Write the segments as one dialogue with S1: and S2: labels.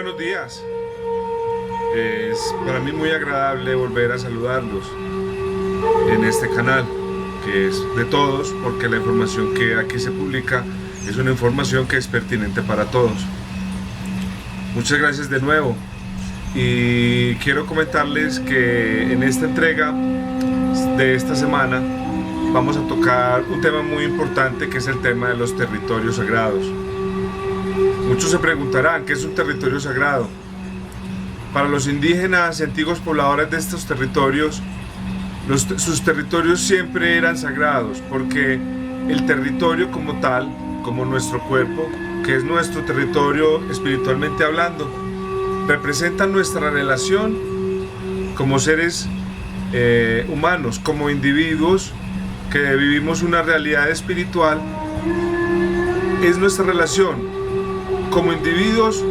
S1: buenos días. Es para mí muy agradable volver a saludarlos en este canal, que es de todos, porque la información que aquí se publica es una información que es pertinente para todos. Muchas gracias de nuevo. Y quiero comentarles que en esta entrega de esta semana vamos a tocar un tema muy importante, que es el tema de los territorios sagrados. Muchos se preguntarán, ¿qué es un territorio sagrado? Para los indígenas y antiguos pobladores de estos territorios, sus territorios siempre eran sagrados, porque el territorio como tal, como nuestro cuerpo, que es nuestro territorio espiritualmente hablando, representa nuestra relación como seres humanos, como individuos que vivimos una realidad espiritual. Es nuestra relación como individuos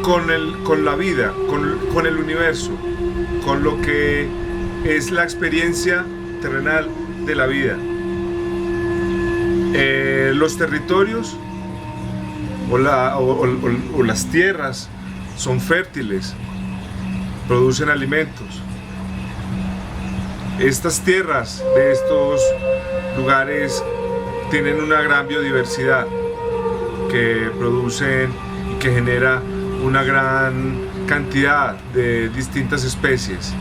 S1: con la vida, con el universo, con lo que es la experiencia terrenal de la vida. Los territorios o las tierras son fértiles, producen alimentos. Estas tierras de estos lugares tienen una gran biodiversidad que producen y que genera una gran cantidad de distintas especies.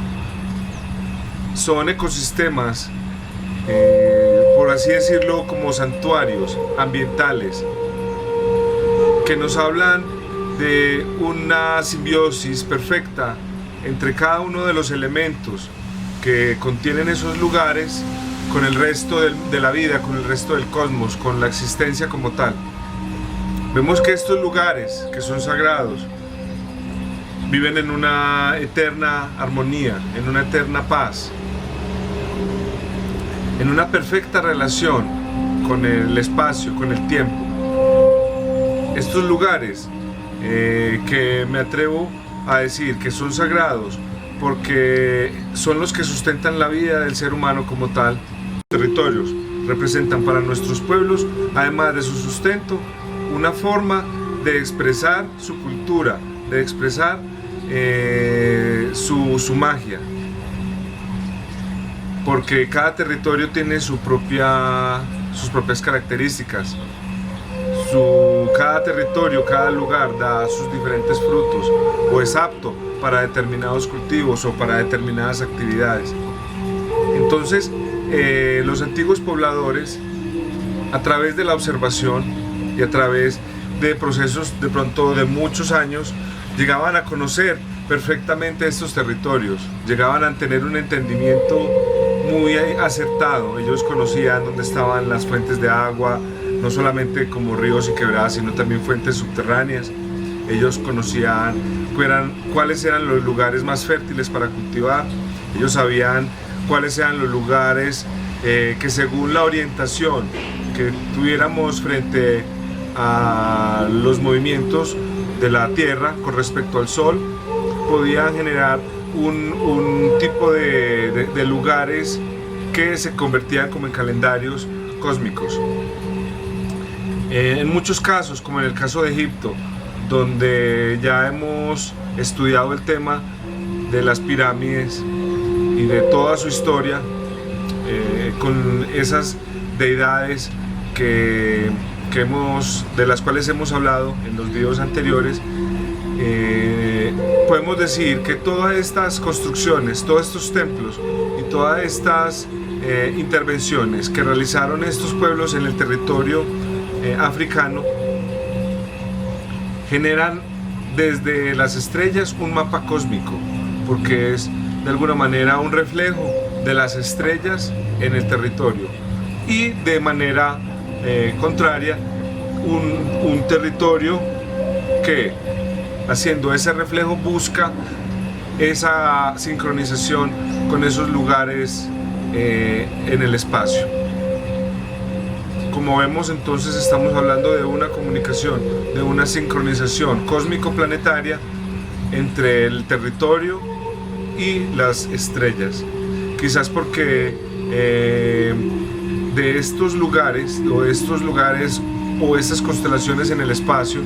S1: Son ecosistemas, por así decirlo, como santuarios ambientales, que nos hablan de una simbiosis perfecta entre cada uno de los elementos que contienen esos lugares con el resto de la vida, con el resto del cosmos, con la existencia como tal. Vemos que estos lugares, que son sagrados, viven en una eterna armonía, en una eterna paz, en una perfecta relación con el espacio, con el tiempo. Estos lugares que me atrevo a decir que son sagrados porque son los que sustentan la vida del ser humano como tal. Territorios representan para nuestros pueblos, además de su sustento, una forma de expresar su cultura, de expresar su magia, porque cada territorio tiene sus propias características. Cada territorio, cada lugar da sus diferentes frutos, o es apto para determinados cultivos o para determinadas actividades. Entonces, los antiguos pobladores, a través de la observación y a través de procesos de pronto de muchos años, llegaban a conocer perfectamente estos territorios, llegaban a tener un entendimiento muy acertado. Ellos conocían dónde estaban las fuentes de agua, no solamente como ríos y quebradas, sino también fuentes subterráneas. Ellos conocían cuáles eran los lugares más fértiles para cultivar. Ellos sabían cuáles eran los lugares que, según la orientación que tuviéramos frente a los movimientos de la Tierra con respecto al Sol, podían generar un tipo de lugares que se convertían como en calendarios cósmicos. En muchos casos, como en el caso de Egipto, donde ya hemos estudiado el tema de las pirámides y de toda su historia, con esas deidades de las cuales hemos hablado en los videos anteriores, podemos decir que todas estas construcciones, todos estos templos y todas estas intervenciones que realizaron estos pueblos en el territorio africano generan desde las estrellas un mapa cósmico, porque es de alguna manera un reflejo de las estrellas en el territorio, y de manera contraria un territorio que, haciendo ese reflejo, busca esa sincronización con esos lugares en el espacio. Como vemos, entonces estamos hablando de una comunicación, de una sincronización cósmico-planetaria entre el territorio y las estrellas. Quizás porque de estos lugares o estas constelaciones en el espacio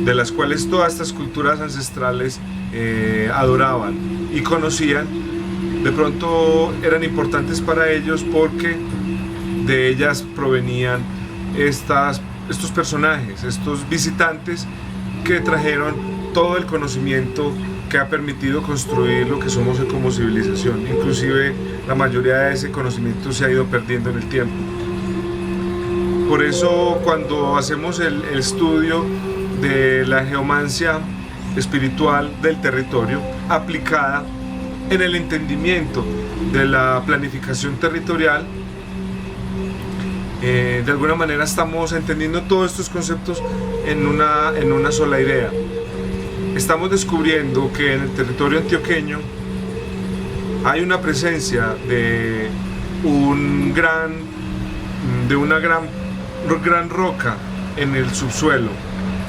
S1: de las cuales todas estas culturas ancestrales adoraban y conocían, de pronto eran importantes para ellos porque de ellas provenían estos personajes, estos visitantes que trajeron todo el conocimiento que ha permitido construir lo que somos hoy como civilización. Inclusive la mayoría de ese conocimiento se ha ido perdiendo en el tiempo. Por eso cuando hacemos el estudio de la geomancia espiritual del territorio aplicada en el entendimiento de la planificación territorial, de alguna manera estamos entendiendo todos estos conceptos en una sola idea. Estamos descubriendo que en el territorio antioqueño hay una presencia de una gran roca en el subsuelo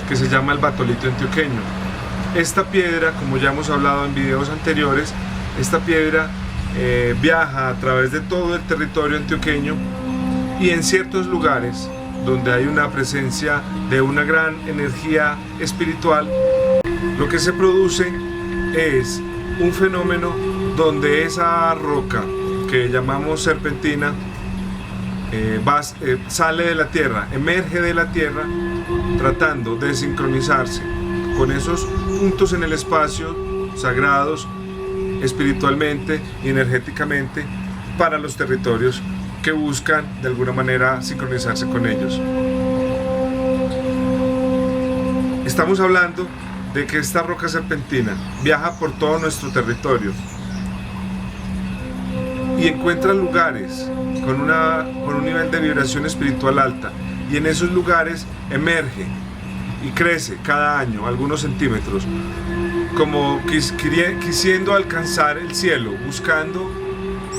S1: que se llama el batolito antioqueño. Esta piedra, como ya hemos hablado en videos anteriores, esta piedra viaja a través de todo el territorio antioqueño, y en ciertos lugares donde hay una presencia de una gran energía espiritual, lo que se produce es un fenómeno donde esa roca que llamamos serpentina sale de la tierra, emerge de la tierra, tratando de sincronizarse con esos puntos en el espacio sagrados espiritualmente y energéticamente para los territorios que buscan de alguna manera sincronizarse con ellos. Estamos hablando de que esta roca serpentina viaja por todo nuestro territorio y encuentra lugares con un nivel de vibración espiritual alta, y en esos lugares emerge y crece cada año algunos centímetros, como quisiendo alcanzar el cielo, buscando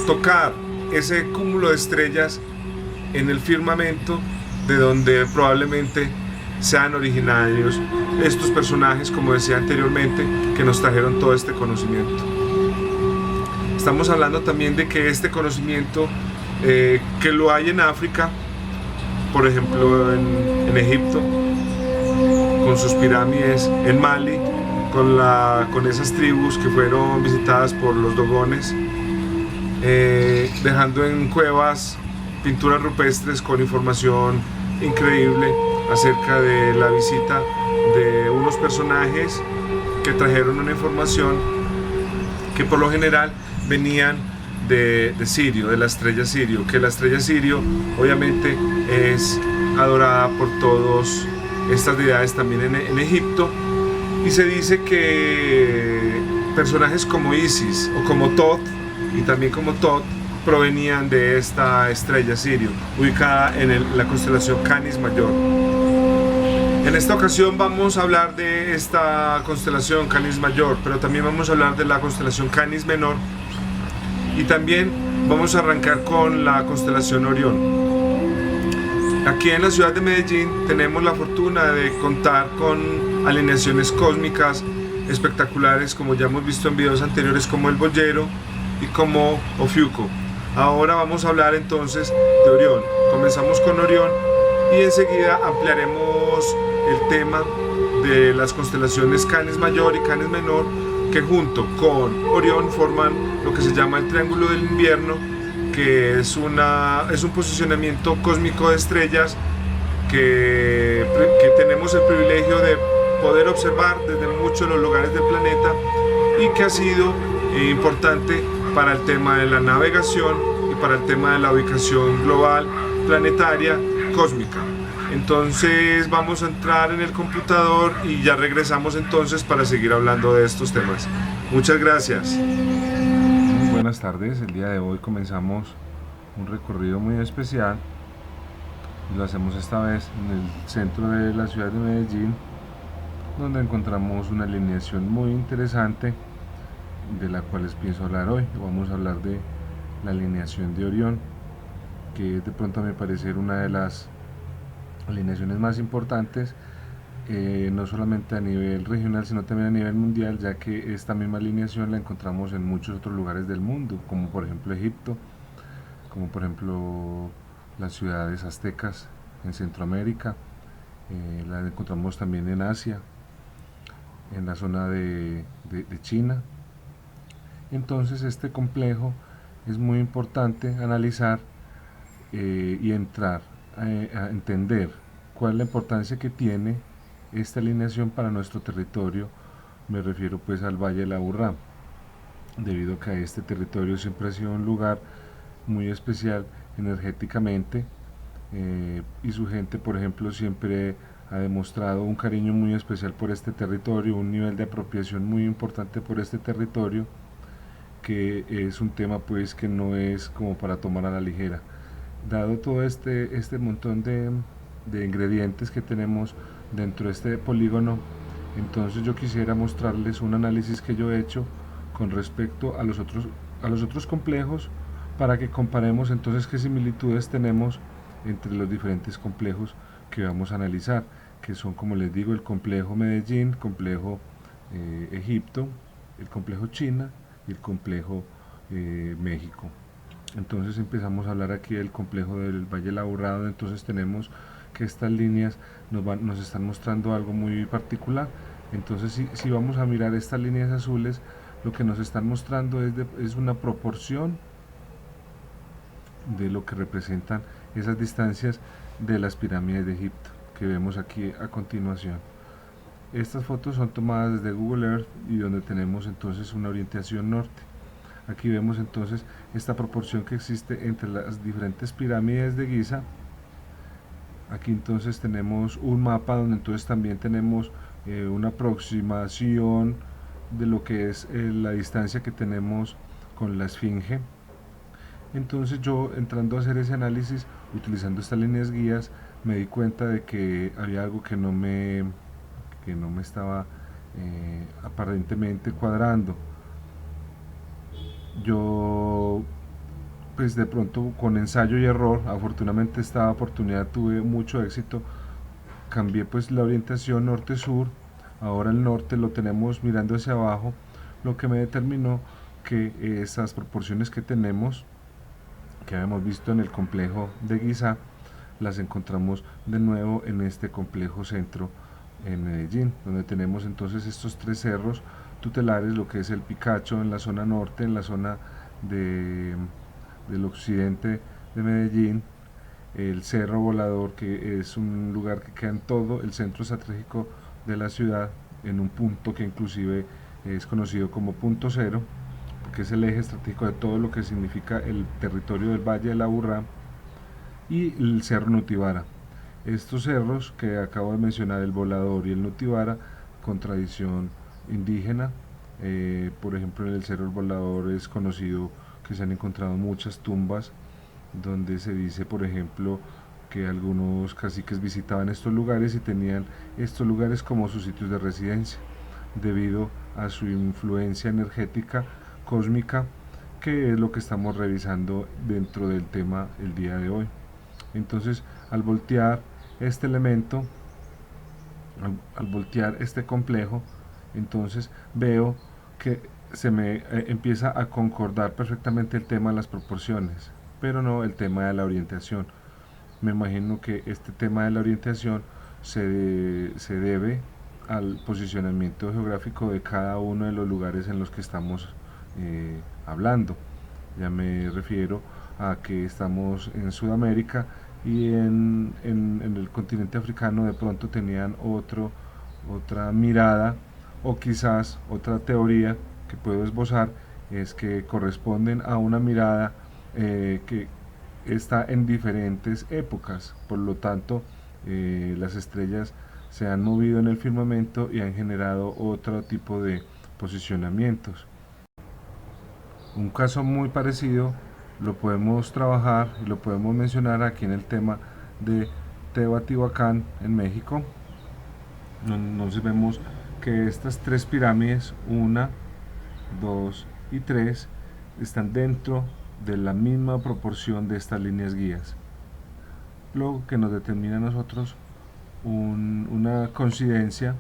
S1: tocar ese cúmulo de estrellas en el firmamento de donde probablemente sean originarios estos personajes, como decía anteriormente, que nos trajeron todo este conocimiento. Estamos hablando también de que este conocimiento que lo hay en África, por ejemplo en Egipto, con sus pirámides, en Mali, con esas tribus que fueron visitadas por los dogones, dejando en cuevas pinturas rupestres con información increíble acerca de la visita de unos personajes que trajeron una información que por lo general venían de Sirio, de la estrella Sirio, que la estrella Sirio obviamente es adorada por todas estas deidades también en Egipto, y se dice que personajes como Isis o como Tot, y también como Tot, provenían de esta estrella Sirio, ubicada en la constelación Canis Mayor. En esta ocasión vamos a hablar de esta constelación Canis Mayor, pero también vamos a hablar de la constelación Canis Menor, y también vamos a arrancar con la constelación Orión. Aquí en la ciudad de Medellín tenemos la fortuna de contar con alineaciones cósmicas espectaculares, como ya hemos visto en videos anteriores, como el Boyero y como Ofiuco. Ahora vamos a hablar entonces de Orión. Comenzamos con Orión y enseguida ampliaremos el tema de las constelaciones Canis Mayor y Canis Menor, que junto con Orión forman lo que se llama el Triángulo del Invierno, que es un posicionamiento cósmico de estrellas que tenemos el privilegio de poder observar desde muchos de los lugares del planeta, y que ha sido importante para el tema de la navegación y para el tema de la ubicación global, planetaria, cósmica. Entonces vamos a entrar en el computador y ya regresamos entonces para seguir hablando de estos temas. Muchas gracias.
S2: Muy buenas tardes. El día de hoy comenzamos un recorrido muy especial y lo hacemos esta vez en el centro de la ciudad de Medellín, donde encontramos una alineación muy interesante de la cual les pienso hablar hoy. Vamos a hablar de la alineación de Orión, que de pronto a mi parecer una de las alineaciones más importantes, no solamente a nivel regional sino también a nivel mundial, ya que esta misma alineación la encontramos en muchos otros lugares del mundo, como por ejemplo Egipto, como por ejemplo las ciudades aztecas en Centroamérica, la encontramos también en Asia, en la zona de China. Entonces este complejo es muy importante analizar y entrar a entender cuál es la importancia que tiene esta alineación para nuestro territorio. Me refiero pues al Valle del Aburrá, debido a que este territorio siempre ha sido un lugar muy especial energéticamente, y su gente, por ejemplo, siempre ha demostrado un cariño muy especial por este territorio, un nivel de apropiación muy importante por este territorio, que es un tema pues que no es como para tomar a la ligera. Dado todo este montón de ingredientes que tenemos dentro de este polígono, entonces yo quisiera mostrarles un análisis que yo he hecho con respecto a los otros complejos, para que comparemos entonces qué similitudes tenemos entre los diferentes complejos que vamos a analizar, que son, como les digo, el complejo Medellín, complejo Egipto, el complejo China y el complejo México. Entonces empezamos a hablar aquí del complejo del Valle Laburrado. Entonces tenemos que estas líneas nos están mostrando algo muy particular. Entonces si vamos a mirar estas líneas azules, lo que nos están mostrando es una proporción de lo que representan esas distancias de las pirámides de Egipto, que vemos aquí a continuación. Estas fotos son tomadas desde Google Earth y donde tenemos entonces una orientación norte. Aquí vemos entonces esta proporción que existe entre las diferentes pirámides de Giza. Aquí entonces tenemos un mapa donde entonces también tenemos una aproximación de lo que es la distancia que tenemos con la esfinge. Entonces yo, entrando a hacer ese análisis utilizando estas líneas guías, me di cuenta de que había algo que no me estaba aparentemente cuadrando. Yo pues de pronto, con ensayo y error, afortunadamente esta oportunidad tuve mucho éxito, cambié pues la orientación norte-sur. Ahora el norte lo tenemos mirando hacia abajo, lo que me determinó que esas proporciones que tenemos, que habíamos visto en el complejo de Giza, las encontramos de nuevo en este complejo centro en Medellín, donde tenemos entonces estos tres cerros tutelares, lo que es el Picacho en la zona norte, en la zona del occidente de Medellín, el Cerro Volador, que es un lugar que queda en todo el centro estratégico de la ciudad, en un punto que inclusive es conocido como punto cero, porque es el eje estratégico de todo lo que significa el territorio del Valle del Aburrá, y el Cerro Nutibara. Estos cerros que acabo de mencionar, el Volador y el Nutibara, con tradición indígena, por ejemplo en el Cerro El Volador es conocido que se han encontrado muchas tumbas donde se dice, por ejemplo, que algunos caciques visitaban estos lugares y tenían estos lugares como sus sitios de residencia, debido a su influencia energética cósmica, que es lo que estamos revisando dentro del tema el día de hoy. Entonces, al voltear este elemento, al voltear este complejo, entonces veo que se me empieza a concordar perfectamente el tema de las proporciones, pero no el tema de la orientación. Me imagino que este tema de la orientación se debe al posicionamiento geográfico de cada uno de los lugares en los que estamos hablando. Ya me refiero a que estamos en Sudamérica, y en el continente africano de pronto tenían otra mirada, o quizás otra teoría que puedo esbozar es que corresponden a una mirada que está en diferentes épocas. Por lo tanto, las estrellas se han movido en el firmamento y han generado otro tipo de posicionamientos. Un caso muy parecido lo podemos trabajar y lo podemos mencionar aquí en el tema de Teotihuacán en México. Entonces vemos que estas tres pirámides, 1, 2 y 3, están dentro de la misma proporción de estas líneas guías, lo que nos determina a nosotros una coincidencia,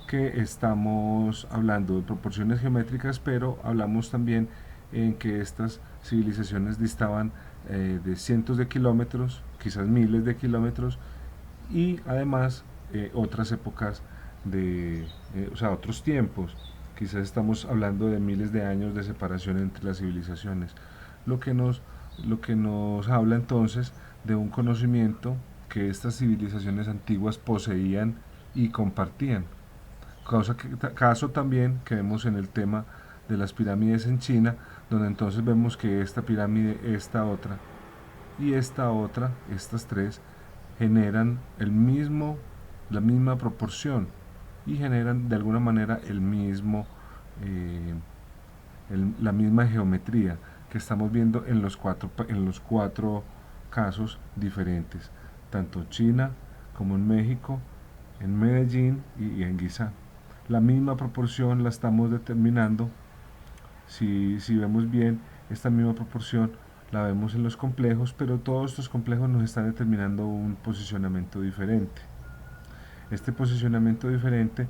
S2: que estamos hablando de proporciones geométricas, pero hablamos también en que estas civilizaciones distaban de cientos de kilómetros, quizás miles de kilómetros, y además otras épocas o sea, otros tiempos. Quizás estamos hablando de miles de años de separación entre las civilizaciones, lo que nos, lo que nos habla entonces de un conocimiento que estas civilizaciones antiguas poseían y compartían. Caso también que vemos en el tema de las pirámides en China, donde entonces vemos que esta pirámide, esta otra y esta otra, estas tres, generan la misma proporción y generan de alguna manera eh, la misma geometría que estamos viendo en los cuatro casos diferentes, tanto China como en México, en Medellín y en Guisá. La misma proporción la estamos determinando. Si vemos bien, esta misma proporción la vemos en los complejos, pero todos estos complejos nos están determinando un posicionamiento diferente. Este posicionamiento diferente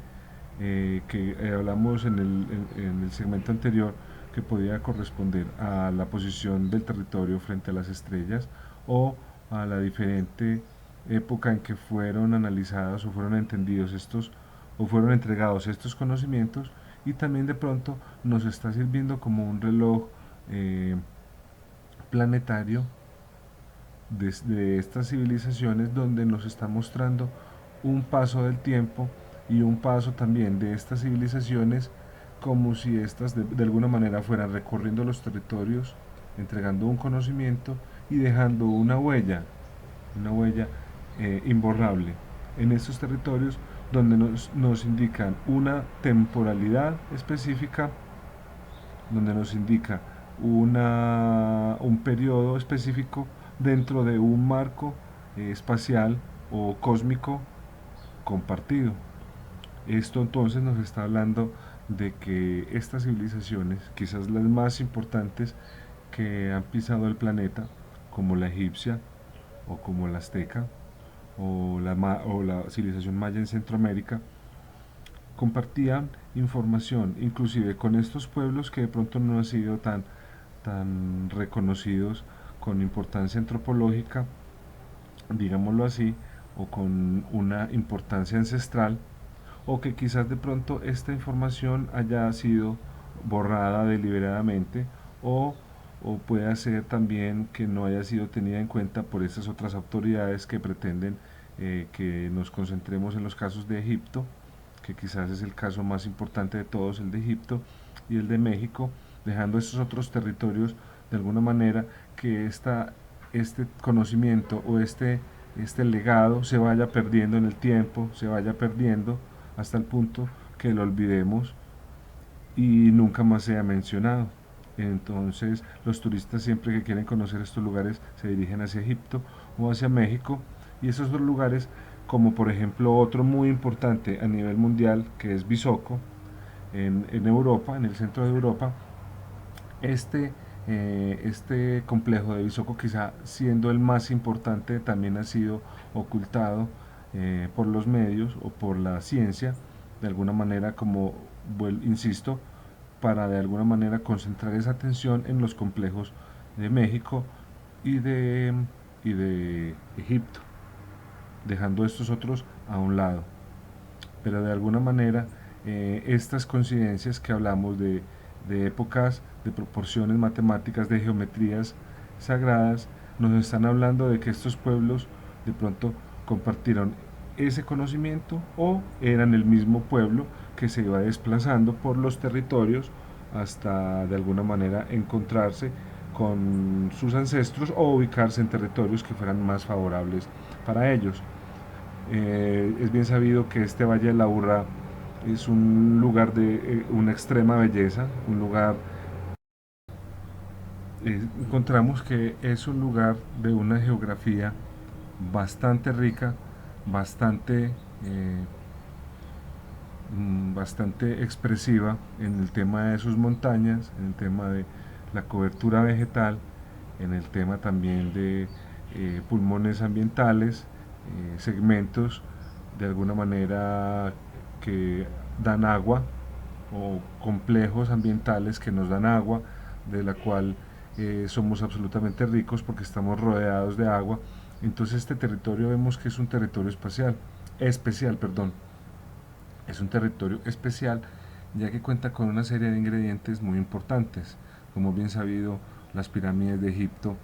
S2: que hablamos en el segmento anterior, que podía corresponder a la posición del territorio frente a las estrellas o a la diferente época en que fueron analizados o fueron entendidos estos o fueron entregados estos conocimientos, y también de pronto nos está sirviendo como un reloj eh, planetario de estas civilizaciones, donde nos está mostrando un paso del tiempo y un paso también de estas civilizaciones, como si estas de alguna manera fueran recorriendo los territorios, entregando un conocimiento y dejando una huella imborrable en estos territorios, donde nos indican una temporalidad específica, donde nos indica un periodo específico dentro de un marco espacial o cósmico compartido. Esto entonces nos está hablando de que estas civilizaciones, quizás las más importantes que han pisado el planeta, como la egipcia o como la azteca o la civilización maya en Centroamérica, compartían información, inclusive con estos pueblos que de pronto no han sido tan reconocidos con importancia antropológica, digámoslo así, o con una importancia ancestral, o que quizás de pronto esta información haya sido borrada deliberadamente, o, o puede ser también que no haya sido tenida en cuenta por estas otras autoridades que pretenden que nos concentremos en los casos de Egipto, que quizás es el caso más importante de todos, el de Egipto y el de México, dejando estos otros territorios de alguna manera que este conocimiento o este legado se vaya perdiendo en el tiempo, se vaya perdiendo hasta el punto que lo olvidemos y nunca más sea mencionado. Entonces los turistas siempre que quieren conocer estos lugares se dirigen hacia Egipto o hacia México, y esos dos lugares, como por ejemplo otro muy importante a nivel mundial que es Visoko en Europa, en el centro de Europa, este, este complejo de Visoko, quizá siendo el más importante, también ha sido ocultado por los medios o por la ciencia, de alguna manera, como insisto, para de alguna manera concentrar esa atención en los complejos de México y y de Egipto, dejando estos otros a un lado. Pero de alguna manera estas coincidencias que hablamos de épocas, de proporciones matemáticas, de geometrías sagradas, nos están hablando de que estos pueblos de pronto compartieron ese conocimiento o eran el mismo pueblo que se iba desplazando por los territorios hasta de alguna manera encontrarse con sus ancestros o ubicarse en territorios que fueran más favorables para ellos. Es bien sabido que este Valle de la Urra es un lugar de una extrema belleza, un lugar, encontramos que es un lugar de una geografía bastante rica, bastante, bastante expresiva en el tema de sus montañas, en el tema de la cobertura vegetal, en el tema también de pulmones ambientales, segmentos de alguna manera que dan agua, o complejos ambientales que nos dan agua, de la cual somos absolutamente ricos porque estamos rodeados de agua. Entonces este territorio vemos que es un territorio especial, perdón. Es un territorio especial ya que cuenta con una serie de ingredientes muy importantes. Como bien sabido, las pirámides de Egipto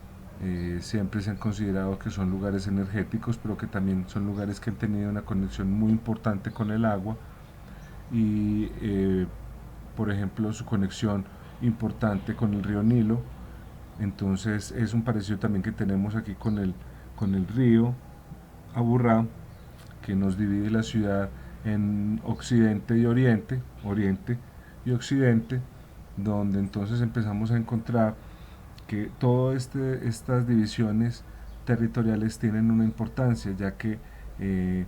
S2: siempre se han considerado que son lugares energéticos, pero que también son lugares que han tenido una conexión muy importante con el agua y, por ejemplo, su conexión importante con el río Nilo. Entonces es un parecido también que tenemos aquí con el río Aburrá, que nos divide la ciudad en occidente y oriente, oriente y occidente, donde entonces empezamos a encontrar que todas estas divisiones territoriales tienen una importancia, ya que eh,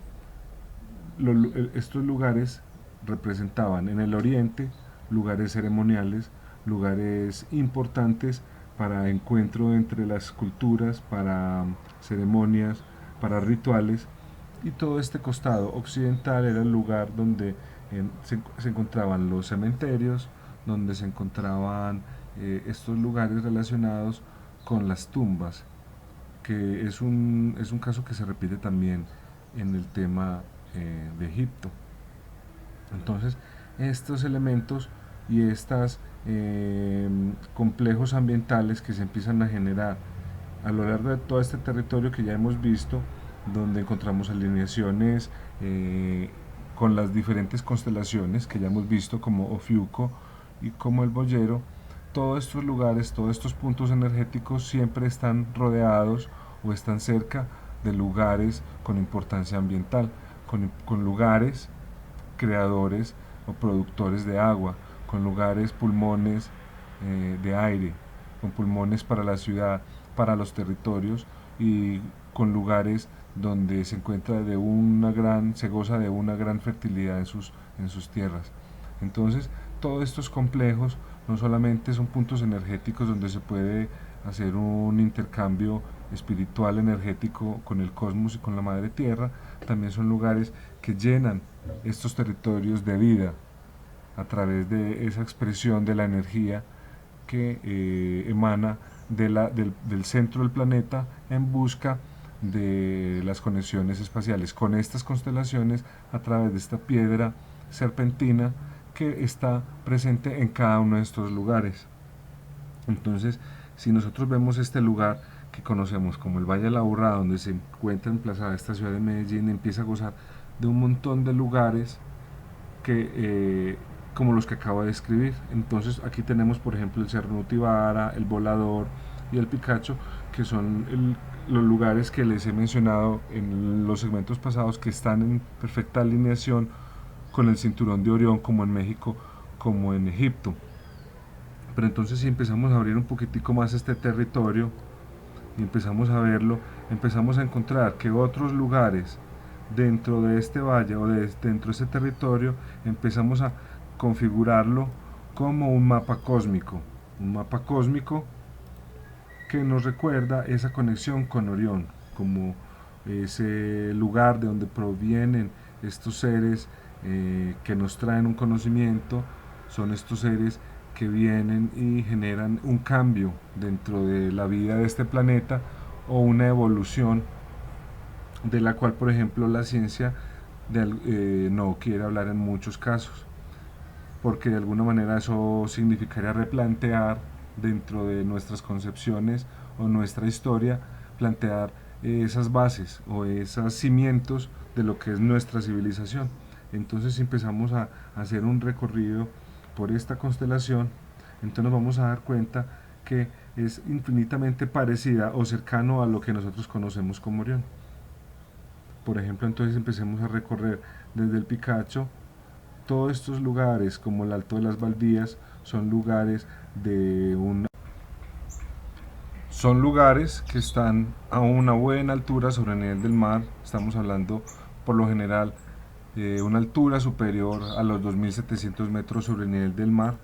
S2: estos lugares representaban en el oriente lugares ceremoniales, lugares importantes para encuentro entre las culturas, para ceremonias, para rituales, y todo este costado occidental era el lugar donde se encontraban los cementerios, donde se encontraban estos lugares relacionados con las tumbas, que es un caso que se repite también en el tema de Egipto. Entonces, estos elementos y estos complejos ambientales que se empiezan a generar a lo largo de todo este territorio que ya hemos visto, donde encontramos alineaciones con las diferentes constelaciones que ya hemos visto, como Ofiuco y como el Boyero. Todos estos lugares, todos estos puntos energéticos siempre están rodeados o están cerca de lugares con importancia ambiental, con lugares creadores o productores de agua, con lugares pulmones de aire, con pulmones para la ciudad, para los territorios, y con lugares donde se encuentra se goza de una gran fertilidad en sus tierras. Entonces, todos estos complejos no solamente son puntos energéticos donde se puede hacer un intercambio espiritual energético con el cosmos y con la madre tierra, también son lugares que llenan estos territorios de vida a través de esa expresión de la energía que emana del centro del planeta en busca de las conexiones espaciales con estas constelaciones a través de esta piedra serpentina que está presente en cada uno de estos lugares. Entonces, si nosotros vemos este lugar que conocemos como el Valle de la Aburrá, donde se encuentra emplazada esta ciudad de Medellín, empieza a gozar de un montón de lugares como los que acabo de describir. Entonces aquí tenemos por ejemplo el Cerro Nutibara, el Volador y el Picacho, que son los lugares que les he mencionado en los segmentos pasados, que están en perfecta alineación con el cinturón de Orión, como en México, como en Egipto. Pero entonces si empezamos a abrir un poquitico más este territorio y empezamos a verlo, empezamos a encontrar que otros lugares dentro de este valle o dentro de este territorio empezamos a configurarlo como un mapa cósmico que nos recuerda esa conexión con Orión, como ese lugar de donde provienen estos seres que nos traen un conocimiento. Son estos seres que vienen y generan un cambio dentro de la vida de este planeta o una evolución de la cual, por ejemplo, la ciencia no quiere hablar en muchos casos, porque de alguna manera eso significaría replantear dentro de nuestras concepciones o nuestra historia, plantear esas bases o esos cimientos de lo que es nuestra civilización. Entonces empezamos a hacer un recorrido por esta constelación, entonces nos vamos a dar cuenta que es infinitamente parecida o cercano a lo que nosotros conocemos como Orión. Por ejemplo, entonces empecemos a recorrer desde el Picacho. Todos estos lugares, como el Alto de las Baldías, son lugares son lugares que están a una buena altura sobre el nivel del mar. Estamos hablando, por lo general, de una altura superior a los 2.700 metros sobre el nivel del mar.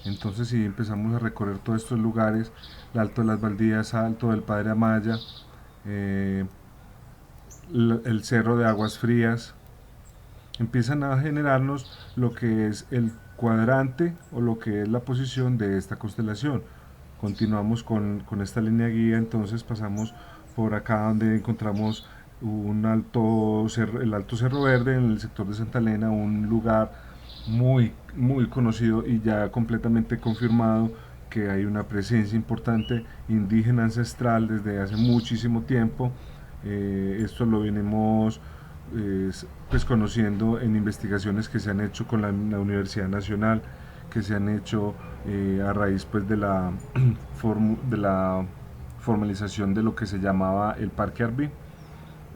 S2: Entonces, si empezamos a recorrer todos estos lugares, el Alto de las Baldías, Alto del Padre Amaya, el Cerro de Aguas Frías, empiezan a generarnos lo que es el cuadrante o lo que es la posición de esta constelación. Continuamos con esta línea guía, entonces pasamos por acá donde encontramos el Alto Cerro Verde en el sector de Santa Elena, un lugar muy conocido y ya completamente confirmado que hay una presencia importante indígena ancestral desde hace muchísimo tiempo. Esto lo venimos pues conociendo en investigaciones que se han hecho con la Universidad Nacional, que se han hecho a raíz pues de la formalización de lo que se llamaba el Parque Arví.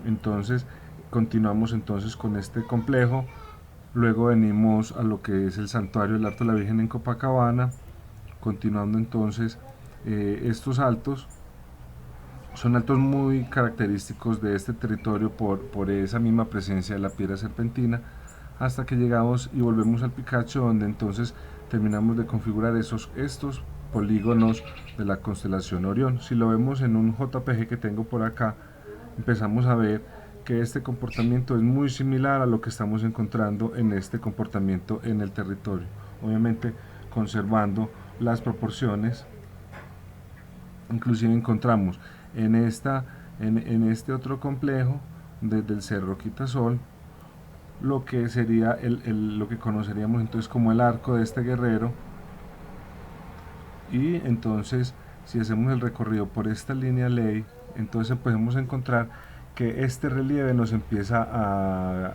S2: Entonces continuamos entonces con este complejo, luego venimos a lo que es el santuario del Alto de la Virgen en Copacabana, continuando entonces estos altos. Son altos muy característicos de este territorio por esa misma presencia de la piedra serpentina, hasta que llegamos y volvemos al Picacho, donde entonces terminamos de configurar estos polígonos de la constelación Orión. Si lo vemos en un JPG que tengo por acá, empezamos a ver que este comportamiento es muy similar a lo que estamos encontrando en este comportamiento en el territorio, obviamente conservando las proporciones. Inclusive encontramos en este otro complejo desde el Cerro Quitasol lo que sería lo que conoceríamos entonces como el arco de este guerrero, y entonces si hacemos el recorrido por esta línea ley, entonces podemos encontrar que este relieve nos empieza a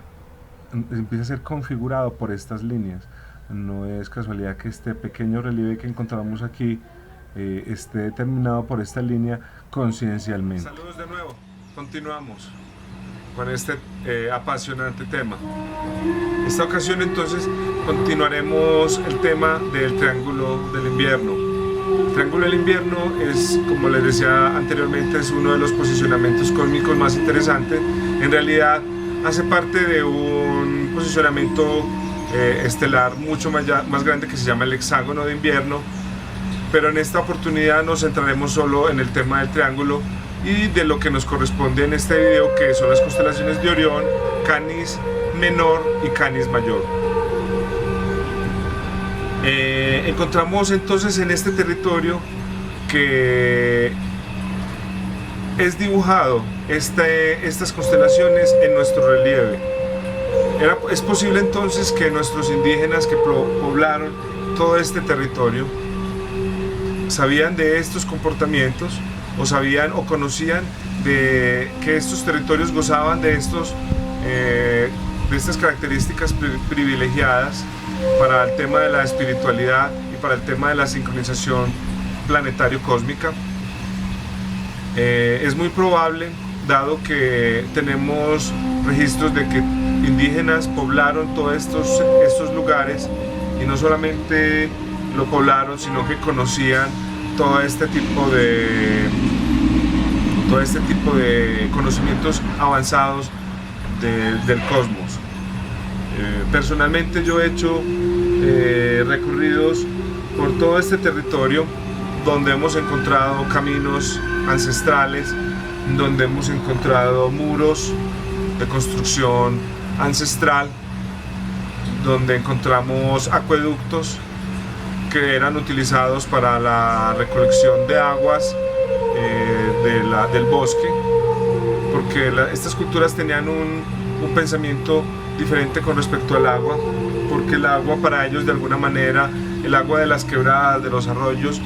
S2: ser configurado por estas líneas. No es casualidad que este pequeño relieve que encontramos aquí esté determinado por esta línea conciencialmente.
S1: Saludos de nuevo, continuamos con este apasionante tema. Esta ocasión entonces continuaremos el tema del Triángulo del Invierno. El Triángulo del Invierno es, como les decía anteriormente, es uno de los posicionamientos cósmicos más interesantes. En realidad hace parte de un posicionamiento estelar mucho más grande que se llama el Hexágono de Invierno, pero en esta oportunidad nos centraremos solo en el tema del triángulo y de lo que nos corresponde en este video, que son las constelaciones de Orión, Canis Menor y Canis Mayor. Encontramos entonces en este territorio que es dibujado estas constelaciones en nuestro relieve. Es posible entonces que nuestros indígenas que poblaron todo este territorio sabían de estos comportamientos, o sabían o conocían de que estos territorios gozaban de estas características privilegiadas para el tema de la espiritualidad y para el tema de la sincronización planetario-cósmica. Es muy probable, dado que tenemos registros de que indígenas poblaron todos estos lugares, y no solamente lo poblaron, sino que conocían todo este tipo de conocimientos avanzados del cosmos. Personalmente yo he hecho recorridos por todo este territorio, donde hemos encontrado caminos ancestrales, donde hemos encontrado muros de construcción ancestral, donde encontramos acueductos que eran utilizados para la recolección de aguas del bosque, porque estas culturas tenían un pensamiento diferente con respecto al agua, porque el agua para ellos, de alguna manera, el agua de las quebradas, de los arroyos,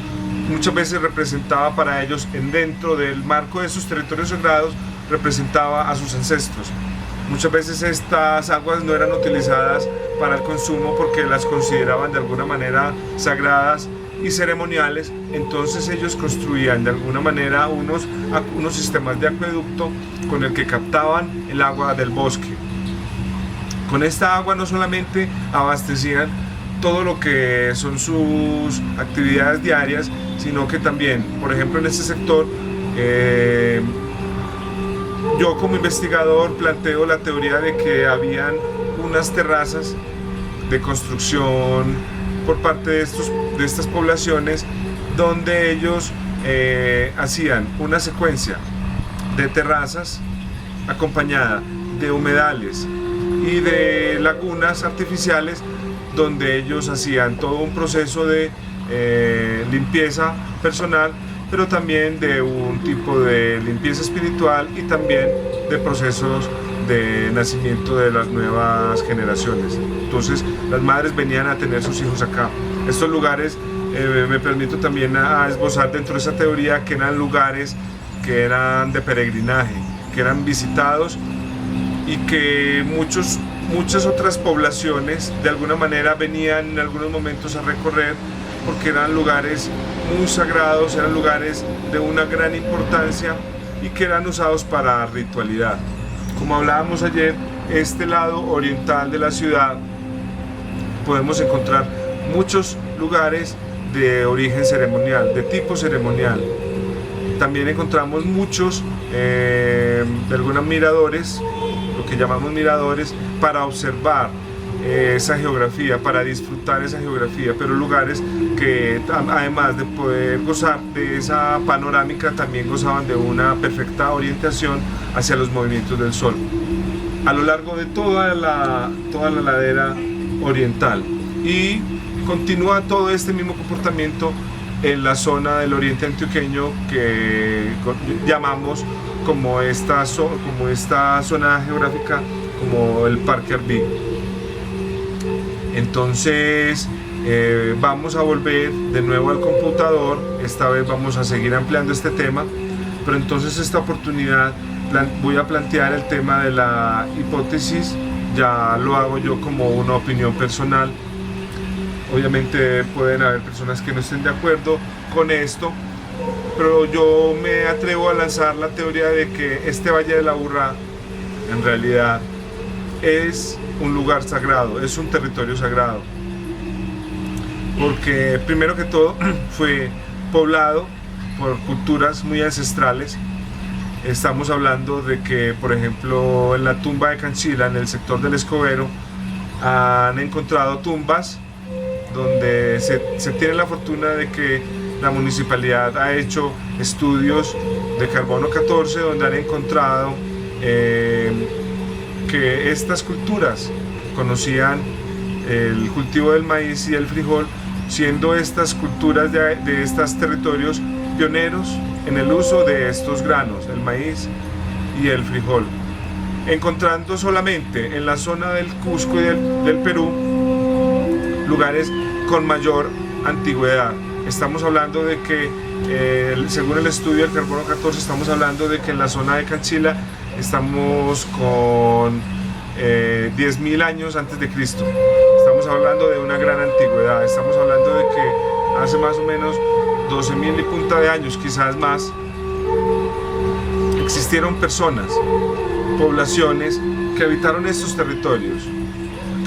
S1: muchas veces representaba para ellos, dentro del marco de sus territorios sagrados, representaba a sus ancestros. Muchas veces estas aguas no eran utilizadas para el consumo porque las consideraban de alguna manera sagradas y ceremoniales. Entonces ellos construían de alguna manera unos sistemas de acueducto con el que captaban el agua del bosque. Con esta agua no solamente abastecían todo lo que son sus actividades diarias, sino que también, por ejemplo, en este sector, yo como investigador planteo la teoría de que habían unas terrazas de construcción por parte de estas poblaciones, donde ellos hacían una secuencia de terrazas acompañada de humedales y de lagunas artificiales, donde ellos hacían todo un proceso de limpieza personal pero también de un tipo de limpieza espiritual y también de procesos de nacimiento de las nuevas generaciones. Entonces las madres venían a tener sus hijos acá. Estos lugares, me permito también a esbozar dentro de esa teoría, que eran lugares que eran de peregrinaje, que eran visitados y que muchas otras poblaciones de alguna manera venían en algunos momentos a recorrer, porque eran lugares muy sagrados, eran lugares de una gran importancia y que eran usados para ritualidad. Como hablábamos ayer, este lado oriental de la ciudad podemos encontrar muchos lugares de origen ceremonial, de tipo ceremonial. También encontramos muchos, de algunos miradores, lo que llamamos miradores, para observar esa geografía, para disfrutar esa geografía, pero lugares que además de poder gozar de esa panorámica, también gozaban de una perfecta orientación hacia los movimientos del sol a lo largo de toda la ladera oriental, y continúa todo este mismo comportamiento en la zona del oriente antioqueño, que llamamos como esta zona geográfica como el Parque Arví. Entonces vamos a volver de nuevo al computador. Esta vez vamos a seguir ampliando este tema, pero entonces esta oportunidad voy a plantear el tema de la hipótesis. Ya lo hago yo como una opinión personal. Obviamente pueden haber personas que no estén de acuerdo con esto, pero yo me atrevo a lanzar la teoría de que este Valle de la Aburrá en realidad es un lugar sagrado, es un territorio sagrado, porque primero que todo fue poblado por culturas muy ancestrales. Estamos hablando de que, por ejemplo, en la tumba de Canchila, en el sector del Escobero, han encontrado tumbas donde se tiene la fortuna de que la municipalidad ha hecho estudios de carbono 14, donde han encontrado que estas culturas conocían el cultivo del maíz y el frijol, siendo estas culturas de estos territorios pioneros en el uso de estos granos, el maíz y el frijol, encontrando solamente en la zona del Cusco y del Perú lugares con mayor antigüedad. Estamos hablando de que, según el estudio del carbono 14, estamos hablando de que en la zona de Canchila estamos con 10.000 años antes de Cristo. Estamos hablando de una gran antigüedad. Estamos hablando de que hace más o menos 12.000 y punta de años, quizás más, existieron personas, poblaciones que habitaron estos territorios,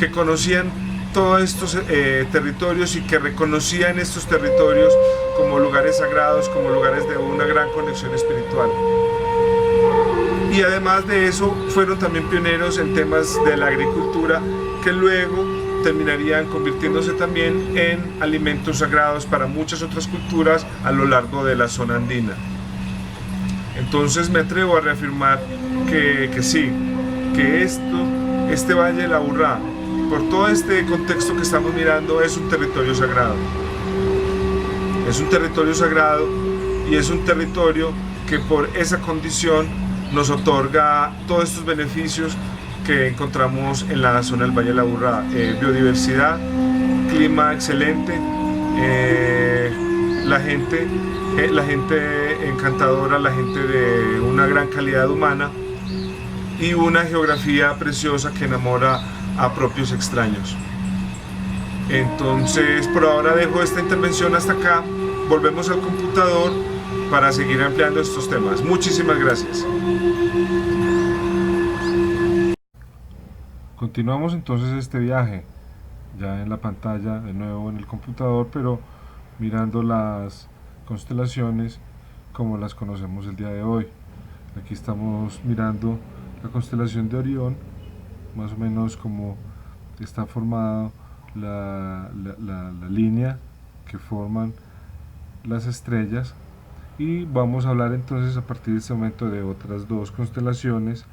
S1: que conocían todos estos territorios y que reconocían estos territorios como lugares sagrados, como lugares de una gran conexión espiritual. Y además de eso, fueron también pioneros en temas de la agricultura, que luego terminarían convirtiéndose también en alimentos sagrados para muchas otras culturas a lo largo de la zona andina. Entonces me atrevo a reafirmar que sí, que este Valle de la Aburrá, por todo este contexto que estamos mirando, es un territorio sagrado. Es un territorio sagrado y es un territorio que por esa condición nos otorga todos estos beneficios que encontramos en la zona del Valle de la Aburrá. Biodiversidad, clima excelente, la gente encantadora, la gente de una gran calidad humana y una geografía preciosa que enamora a propios extraños. Entonces, por ahora dejo esta intervención hasta acá. Volvemos al computador para seguir ampliando estos temas. Muchísimas gracias.
S2: Continuamos entonces este viaje, ya en la pantalla, de nuevo en el computador, pero mirando las constelaciones como las conocemos el día de hoy. Aquí estamos mirando la constelación de Orión, más o menos como está formada la línea que forman las estrellas, y vamos a hablar entonces a partir de este momento de otras dos constelaciones,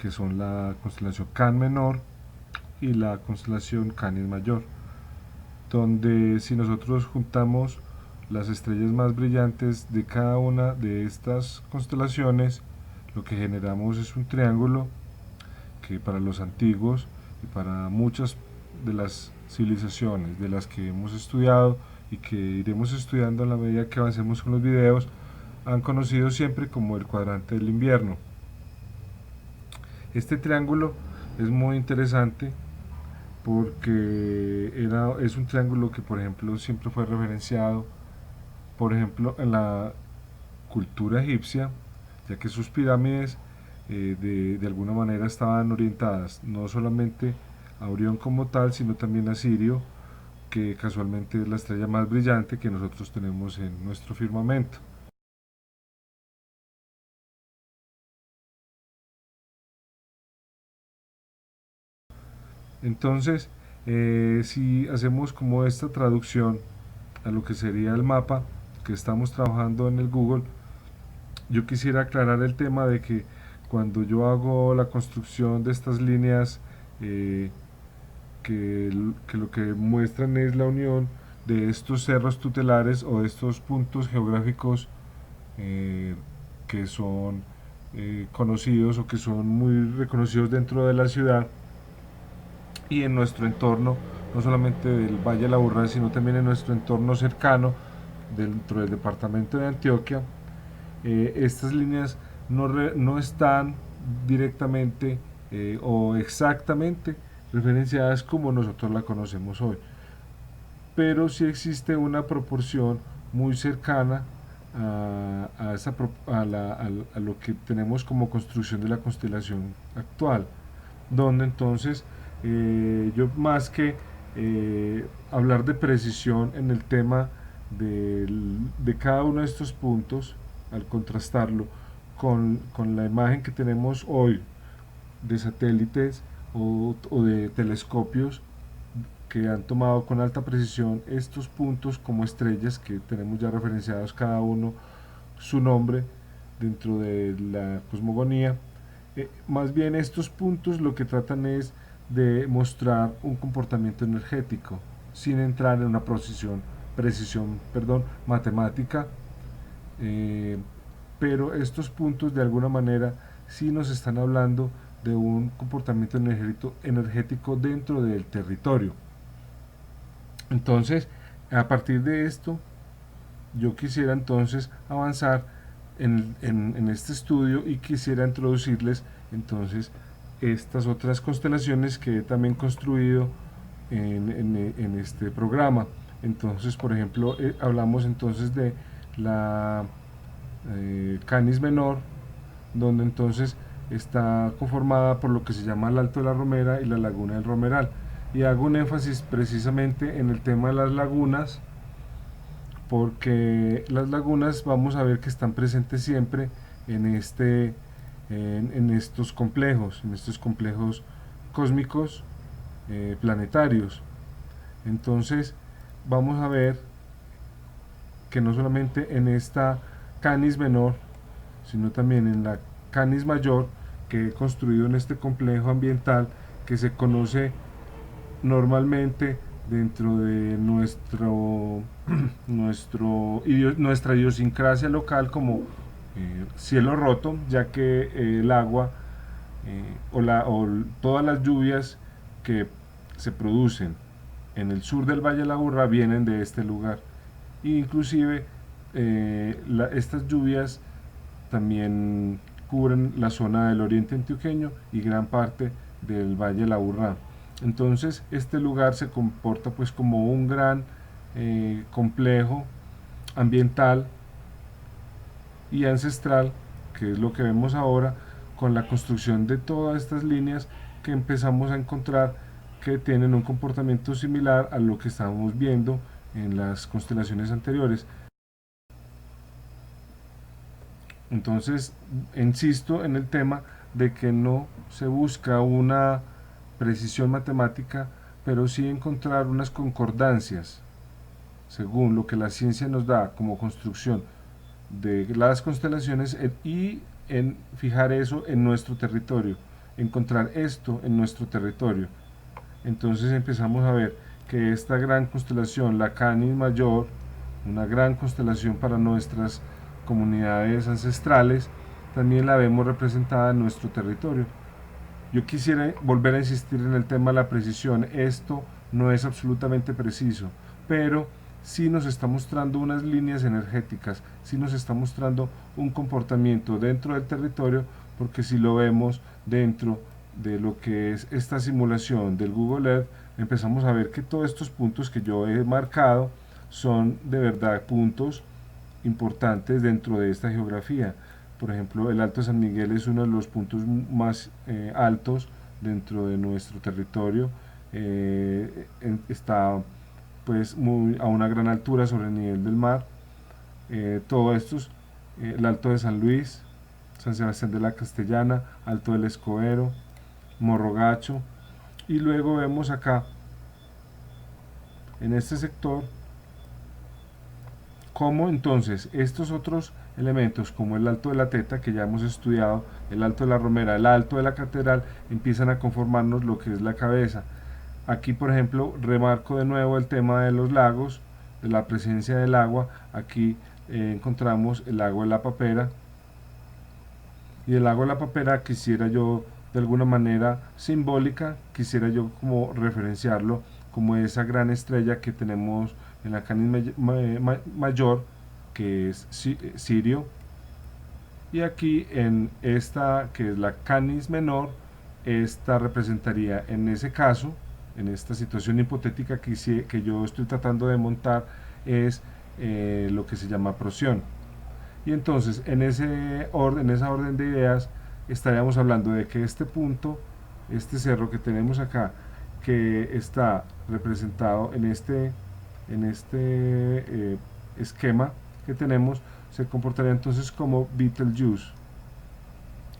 S2: que son la constelación Can menor y la constelación Canis mayor, donde si nosotros juntamos las estrellas más brillantes de cada una de estas constelaciones, lo que generamos es un triángulo que para los antiguos y para muchas de las civilizaciones de las que hemos estudiado y que iremos estudiando a la medida que avancemos con los videos, han conocido siempre como el cuadrante del invierno. Este triángulo es muy interesante porque es un triángulo que, por ejemplo, siempre fue referenciado, por ejemplo, en la cultura egipcia, ya que sus pirámides de alguna manera estaban orientadas no solamente a Orión como tal, sino también a Sirio, que casualmente es la estrella más brillante que nosotros tenemos en nuestro firmamento. Entonces, si hacemos como esta traducción a lo que sería el mapa que estamos trabajando en el Google, yo quisiera aclarar el tema de que cuando yo hago la construcción de estas líneas, que lo que muestran es la unión de estos cerros tutelares o de estos puntos geográficos que son conocidos o que son muy reconocidos dentro de la ciudad y en nuestro entorno, no solamente del Valle de la Aburrá, sino también en nuestro entorno cercano dentro del departamento de Antioquia. Estas líneas no están directamente o exactamente referenciadas como nosotros la conocemos hoy, pero sí existe una proporción muy cercana a lo que tenemos como construcción de la constelación actual, donde entonces yo más que hablar de precisión en el tema de cada uno de estos puntos, al contrastarlo con la imagen que tenemos hoy de satélites o de telescopios que han tomado con alta precisión estos puntos como estrellas que tenemos ya referenciados cada uno su nombre dentro de la cosmogonía. Más bien estos puntos lo que tratan es de mostrar un comportamiento energético sin entrar en una precisión matemática, pero estos puntos de alguna manera sí nos están hablando de un comportamiento energético dentro del territorio. Entonces, a partir de esto, yo quisiera entonces avanzar en este estudio y quisiera introducirles entonces estas otras constelaciones que he también construido en este programa. Entonces, por ejemplo, hablamos entonces de la Canis Menor, donde entonces está conformada por lo que se llama el Alto de la Romera y la Laguna del Romeral. Y hago un énfasis precisamente en el tema de las lagunas, porque las lagunas vamos a ver que están presentes siempre en estos complejos cósmicos planetarios. Entonces vamos a ver que no solamente en esta Canis Menor, sino también en la Canis Mayor, que he construido en este complejo ambiental que se conoce normalmente dentro de nuestra idiosincrasia local como cielo roto, ya que el agua o todas las lluvias que se producen en el sur del Valle de la Aburrá vienen de este lugar. E inclusive estas lluvias también cubren la zona del oriente antioqueño y gran parte del Valle de la Aburrá. Entonces este lugar se comporta pues como un gran complejo ambiental y ancestral, que es lo que vemos ahora con la construcción de todas estas líneas que empezamos a encontrar que tienen un comportamiento similar a lo que estábamos viendo en las constelaciones anteriores. Entonces, insisto en el tema de que no se busca una precisión matemática, pero sí encontrar unas concordancias según lo que la ciencia nos da como construcción de las constelaciones y en fijar eso en nuestro territorio, encontrar esto en nuestro territorio. Entonces empezamos a ver que esta gran constelación, la Canis Mayor, una gran constelación para nuestras comunidades ancestrales, también la vemos representada en nuestro territorio. Yo quisiera volver a insistir en el tema de la precisión. Esto no es absolutamente preciso, pero sí nos está mostrando unas líneas energéticas, sí nos está mostrando un comportamiento dentro del territorio, porque si lo vemos dentro de lo que es esta simulación del Google Earth, empezamos a ver que todos estos puntos que yo he marcado son de verdad puntos importantes dentro de esta geografía. Por ejemplo, el Alto San Miguel es uno de los puntos más altos dentro de nuestro territorio. Está pues a una gran altura sobre el nivel del mar. Todo esto, el Alto de San Luis, San Sebastián de la Castellana, Alto del Escobedo, Morro Gacho, y luego vemos acá en este sector cómo entonces estos otros elementos, como el Alto de la Teta, que ya hemos estudiado, el Alto de la Romera, el Alto de la Catedral, empiezan a conformarnos lo que es la cabeza. Aquí, por ejemplo, remarco de nuevo el tema de los lagos, de la presencia del agua. Aquí encontramos el lago de la Papera, y el lago de la Papera quisiera yo de alguna manera simbólica, quisiera yo como referenciarlo como esa gran estrella que tenemos en la Canis Mayor, que es Sirio, y aquí en esta que es la Canis Menor, esta representaría en ese caso, en esta situación hipotética que yo estoy tratando de montar, es lo que se llama Procyon. Y entonces en esa orden de ideas estaríamos hablando de que este punto, este cerro que tenemos acá, que está representado en este esquema que tenemos, se comportaría entonces como Betelgeuse,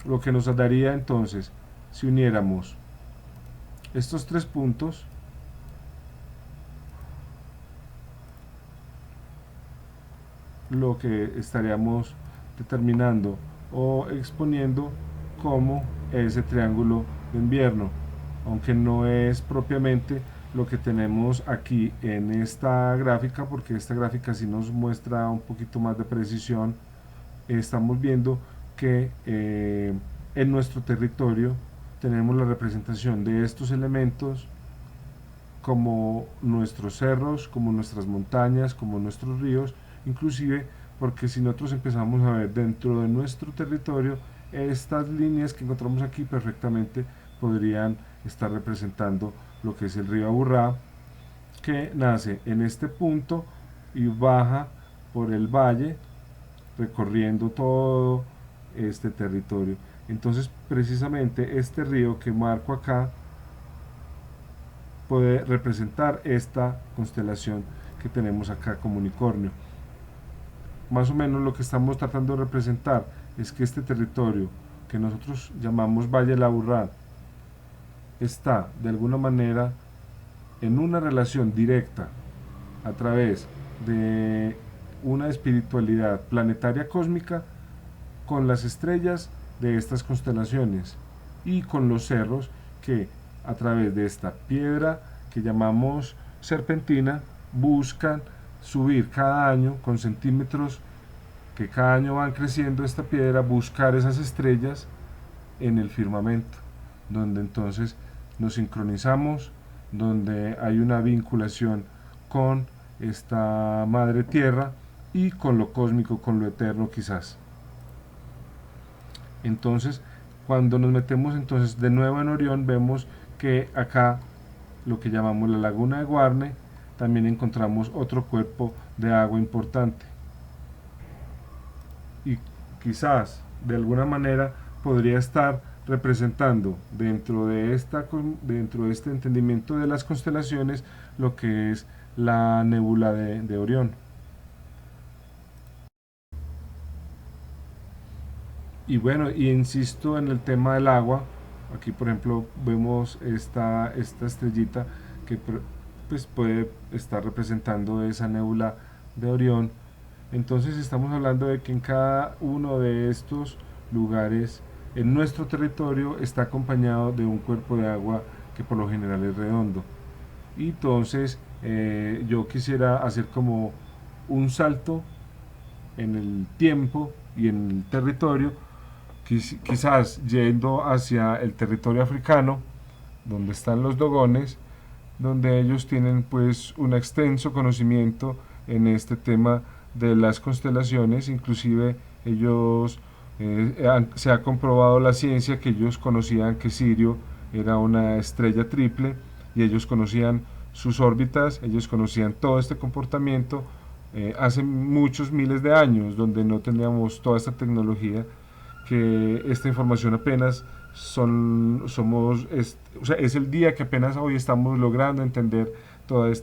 S2: lo que nos daría entonces, si uniéramos estos tres puntos, lo que estaríamos determinando o exponiendo como ese triángulo de invierno, aunque no es propiamente lo que tenemos aquí en esta gráfica, porque esta gráfica sí nos muestra un poquito más de precisión. Estamos viendo que en nuestro territorio tenemos la representación de estos elementos como nuestros cerros, como nuestras montañas, como nuestros ríos, inclusive porque si nosotros empezamos a ver dentro de nuestro territorio, estas líneas que encontramos aquí perfectamente podrían estar representando lo que es el río Aburrá, que nace en este punto y baja por el valle recorriendo todo este territorio. Entonces precisamente este río que marco acá puede representar esta constelación que tenemos acá como unicornio. Más o menos lo que estamos tratando de representar es que este territorio que nosotros llamamos Valle del Aburrá está de alguna manera en una relación directa a través de una espiritualidad planetaria cósmica con las estrellas de estas constelaciones y con los cerros que a través de esta piedra que llamamos serpentina buscan subir cada año con centímetros que cada año van creciendo esta piedra, buscar esas estrellas en el firmamento, donde entonces nos sincronizamos, donde hay una vinculación con esta madre tierra y con lo cósmico, con lo eterno quizás. Entonces cuando nos metemos entonces de nuevo en Orión, vemos que acá lo que llamamos la laguna de Guarne, también encontramos otro cuerpo de agua importante, y quizás de alguna manera podría estar representando dentro de este entendimiento de las constelaciones lo que es la nébula de Orión. Y bueno, y insisto en el tema del agua. Aquí por ejemplo vemos esta estrellita que pues puede estar representando esa nébula de Orión. Entonces estamos hablando de que en cada uno de estos lugares en nuestro territorio está acompañado de un cuerpo de agua que por lo general es redondo. Y entonces yo quisiera hacer como un salto en el tiempo y en el territorio, quizás yendo hacia el territorio africano, donde están los dogones, donde ellos tienen pues un extenso conocimiento en este tema de las constelaciones. Inclusive ellos se ha comprobado la ciencia que ellos conocían que Sirio era una estrella triple, y ellos conocían sus órbitas, ellos conocían todo este comportamiento hace muchos miles de años, donde no teníamos toda esta tecnología, que esta información apenas o sea, es el día que apenas hoy estamos logrando entender todos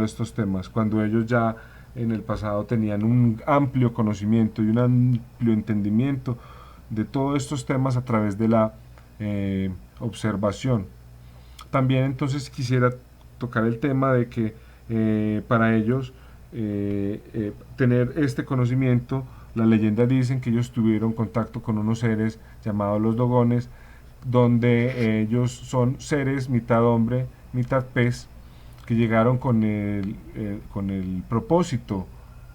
S2: estos temas, cuando ellos ya en el pasado tenían un amplio conocimiento y un amplio entendimiento de todos estos temas a través de la observación. También entonces quisiera tocar el tema de que para ellos tener este conocimiento, la leyenda dicen que ellos tuvieron contacto con unos seres llamados los dogones, donde ellos son seres mitad hombre, mitad pez, que llegaron con el propósito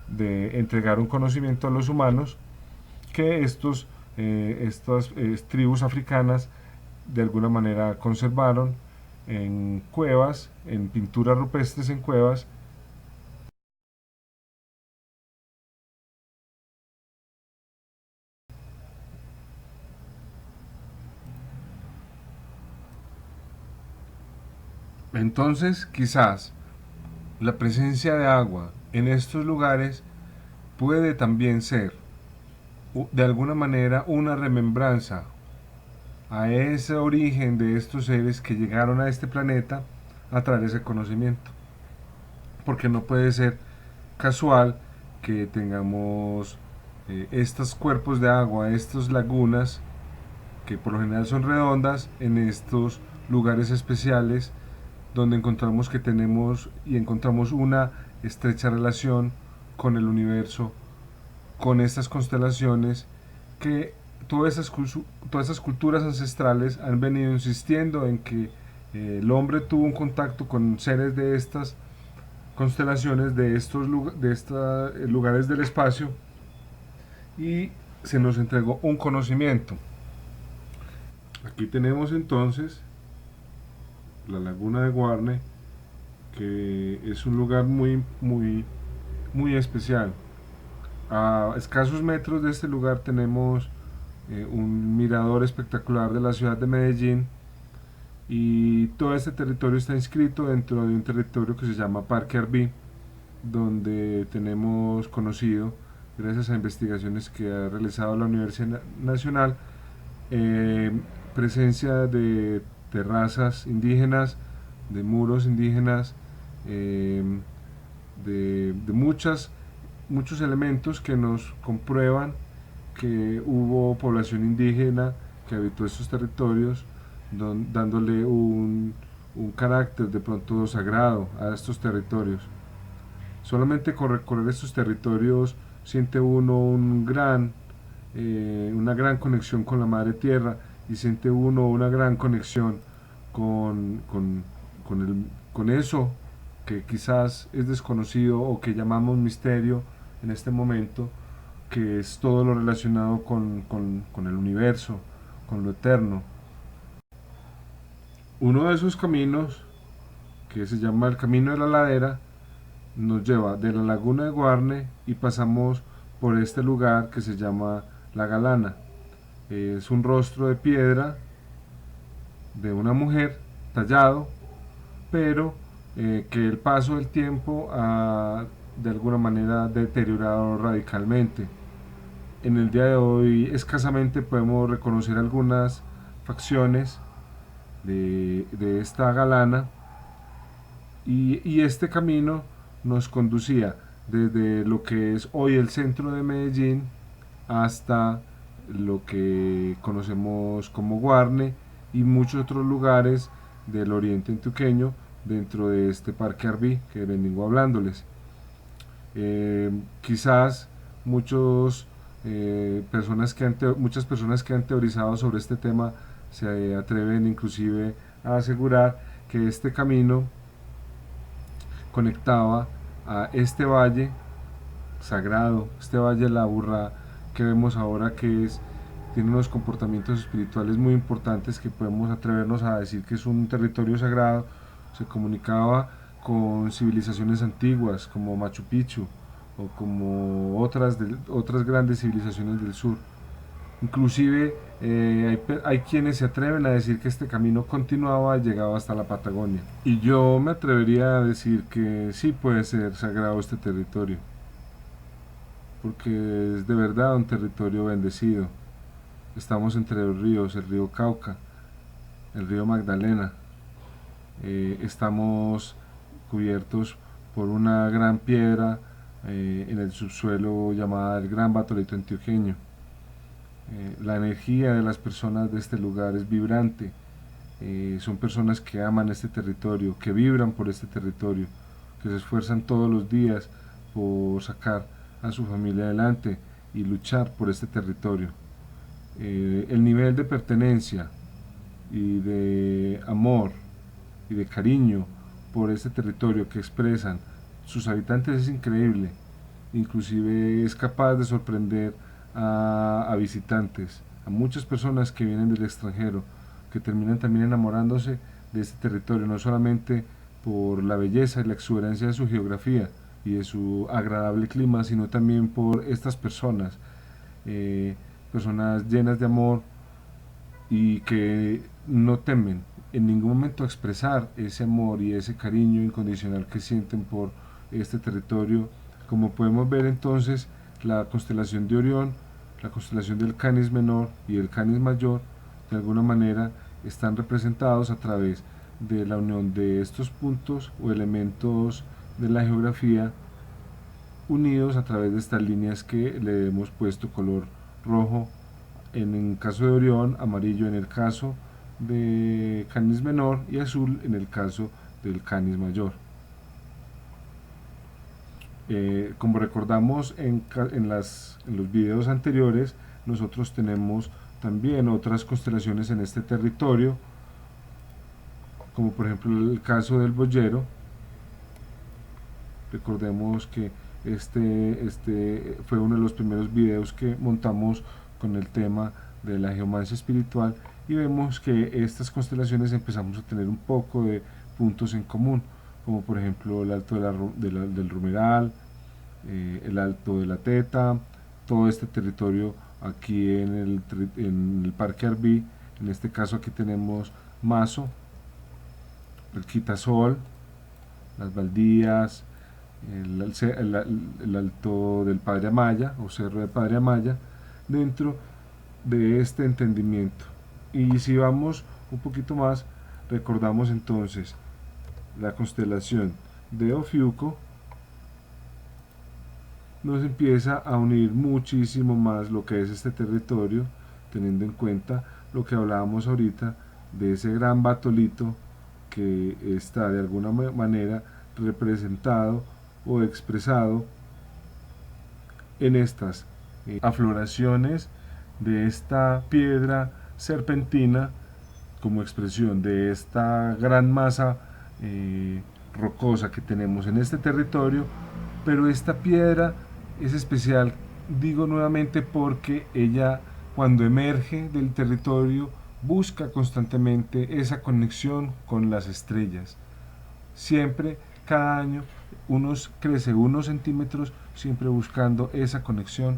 S2: de entregar un conocimiento a los humanos que estas tribus africanas de alguna manera conservaron en cuevas, en pinturas rupestres en cuevas. Entonces, quizás la presencia de agua en estos lugares puede también ser de alguna manera una remembranza a ese origen de estos seres que llegaron a este planeta a traer ese conocimiento. Porque no puede ser casual que tengamos estos cuerpos de agua, estas lagunas, que por lo general son redondas, en estos lugares especiales, donde encontramos que tenemos y encontramos una estrecha relación con el universo, con estas constelaciones, que todas esas culturas ancestrales han venido insistiendo en que el hombre tuvo un contacto con seres de estas constelaciones, de estos lugares del espacio, y se nos entregó un conocimiento. Aquí tenemos entonces la laguna de Guarne, que es un lugar muy especial. A escasos metros de este lugar tenemos un mirador espectacular de la ciudad de Medellín, y todo este territorio está inscrito dentro de un territorio que se llama Parque Arví, donde tenemos conocido, gracias a investigaciones que ha realizado la Universidad Nacional, presencia de terrazas indígenas, de muros indígenas, de muchos elementos que nos comprueban que hubo población indígena que habitó estos territorios, dándole un carácter de pronto sagrado a estos territorios. Solamente con recorrer estos territorios siente uno una gran conexión con la madre tierra, y siente uno una gran conexión con eso que quizás es desconocido o que llamamos misterio en este momento, que es todo lo relacionado con el universo, con lo eterno. Uno de esos caminos, que se llama el Camino de la Ladera, nos lleva de la laguna de Guarne y pasamos por este lugar que se llama La Galana. Es un rostro de piedra de una mujer tallado, pero que el paso del tiempo ha de alguna manera deteriorado radicalmente. En el día de hoy escasamente podemos reconocer algunas facciones de esta galana, y este camino nos conducía desde lo que es hoy el centro de Medellín hasta lo que conocemos como Guarne y muchos otros lugares del oriente antioqueño dentro de este Parque Arví que vengo hablándoles. Quizás muchas personas que han teorizado sobre este tema se atreven inclusive a asegurar que este camino conectaba a este valle sagrado, este Valle de la Aburrá que vemos ahora, tiene unos comportamientos espirituales muy importantes que podemos atrevernos a decir que es un territorio sagrado. Se comunicaba con civilizaciones antiguas como Machu Picchu o como otras grandes civilizaciones del sur. Inclusive hay quienes se atreven a decir que este camino continuaba y llegaba hasta la Patagonia. Y yo me atrevería a decir que sí puede ser sagrado este territorio, porque es de verdad un territorio bendecido. Estamos entre dos ríos, el río Cauca, el río Magdalena. Estamos cubiertos por una gran piedra en el subsuelo llamada el Gran Batolito Antioqueño. La energía de las personas de este lugar es vibrante. Son personas que aman este territorio, que vibran por este territorio, que se esfuerzan todos los días por sacar a su familia adelante y luchar por este territorio. El nivel de pertenencia y de amor y de cariño por este territorio que expresan sus habitantes es increíble. Inclusive es capaz de sorprender a visitantes, a muchas personas que vienen del extranjero, que terminan también enamorándose de este territorio, no solamente por la belleza y la exuberancia de su geografía y de su agradable clima, sino también por estas personas, personas llenas de amor y que no temen en ningún momento a expresar ese amor y ese cariño incondicional que sienten por este territorio. Como podemos ver entonces, la constelación de Orión, la constelación del Canis Menor y el Canis Mayor, de alguna manera están representados a través de la unión de estos puntos o elementos de la geografía, unidos a través de estas líneas que le hemos puesto color rojo en el caso de Orión, amarillo en el caso de Canis Menor y azul en el caso del Canis Mayor. Como recordamos en los videos anteriores, nosotros tenemos también otras constelaciones en este territorio, como por ejemplo el caso del Boyero. Recordemos que este fue uno de los primeros videos que montamos con el tema de la geomancia espiritual, y vemos que estas constelaciones empezamos a tener un poco de puntos en común, como por ejemplo el alto del Romeral, el alto de la Teta, todo este territorio aquí en el Parque Arví. En este caso aquí tenemos Mazo, el Quitasol, las Baldías, el alto del Padre Amaya o Cerro del Padre Amaya, dentro de este entendimiento. Y si vamos un poquito más, recordamos entonces la constelación de Ofiuco, nos empieza a unir muchísimo más lo que es este territorio, teniendo en cuenta lo que hablábamos ahorita de ese gran batolito que está de alguna manera representado o expresado en estas afloraciones de esta piedra serpentina, como expresión de esta gran masa rocosa que tenemos en este territorio. Pero esta piedra es especial, digo nuevamente, porque ella, cuando emerge del territorio, busca constantemente esa conexión con las estrellas. Siempre, cada año, crece unos centímetros, siempre buscando esa conexión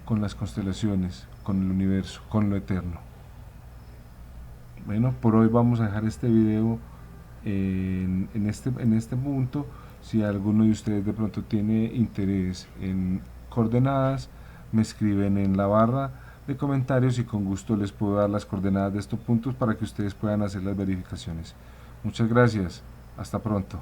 S2: con las constelaciones, con el universo, con lo eterno. Bueno, por hoy vamos a dejar este video en este punto. Si alguno de ustedes de pronto tiene interés en coordenadas, me escriben en la barra de comentarios y con gusto les puedo dar las coordenadas de estos puntos para que ustedes puedan hacer las verificaciones. Muchas gracias, hasta pronto.